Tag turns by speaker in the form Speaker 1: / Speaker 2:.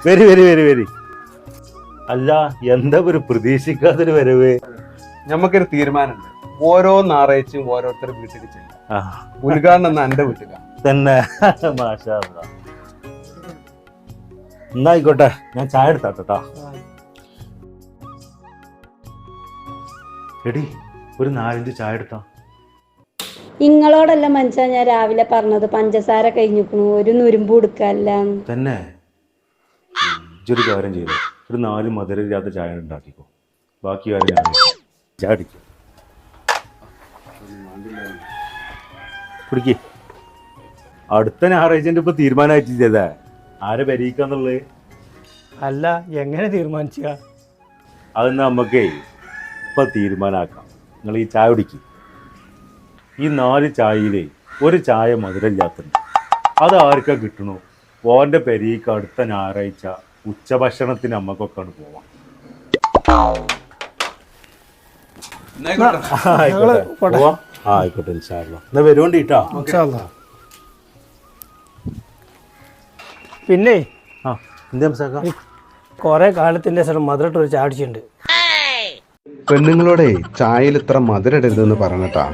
Speaker 1: വരി വരി വരി വരി. അല്ല, എന്താ ഒരു പ്രതീക്ഷിക്കാത്തൊരു വരവ്?
Speaker 2: ഞമ്മക്കൊരു തീരുമാനമുണ്ട്. ഓരോ ഞായറാഴ്ചയും ഓരോരുത്തർ വീട്ടിൽ ചെല്ലും. ഉദ്ഘാടനം എന്റെ വീട്ടിലാണ്
Speaker 1: തന്നെ. മാഷാ അല്ലാ. എന്നാ ആയിക്കോട്ടെ, ഞാൻ ചായ എടുത്താട്ടോ. എടി, ഒരു 4-5 ചായ എടുത്താ.
Speaker 3: നിങ്ങളോടല്ല മനസ്സാ ഞാൻ രാവിലെ പറഞ്ഞത്, പഞ്ചസാര കഴിഞ്ഞിരിക്കണു, ഒരു നുരുമ്പ് കൊടുക്കല്ല.
Speaker 1: തന്നെ ഒരു കാര്യം ചെയ്തു, ഒരു 4 മധുരമില്ലാത്ത ചായ ഉണ്ടാക്കിക്കോ. ബാക്കി കാര്യം ഞാൻ ചായ അടിക്കും. കുടിക്ക്. അടുത്ത ഞായറാഴ്ചൻ്റെ ഇപ്പൊ തീരുമാനമായിട്ട് ചെയ്തേ ആരെ ഭരിക്കാന്നുള്ളത്.
Speaker 4: അല്ല, എങ്ങനെ തീരുമാനിച്ച?
Speaker 1: അതെന്നാ നമുക്കേ ഇപ്പൊ തീരുമാനമാക്കാം. നിങ്ങൾ ഈ ചായ കുടിക്കും. ഈ 4 ചായയിലേ ഒരു ചായ മധുരമില്ലാത്തുണ്ട്. അത് ആർക്കാ കിട്ടണു? ഓൻ്റെ പെരീക്ക് അടുത്ത ഞായറാഴ്ച ഉച്ചഭക്ഷണത്തിന് നമ്മക്കൊക്കെയാണ് പോവാം. ആയിക്കോട്ടെ, ഇൻഷാ അല്ലാ. എന്നാ വരുവോണ്ടിട്ടാ.
Speaker 4: പിന്നെ
Speaker 1: എന്താ
Speaker 4: കൊറേ കാലത്തിന്റെ ശേഷം മധുരട്ട് ഒരു ചാടിച്ചുണ്ട്.
Speaker 2: പെണ്ണുങ്ങളോടെ ചായയിൽ ഇത്ര മധുരം ഇടരുതെന്ന് പറഞ്ഞിട്ടാ.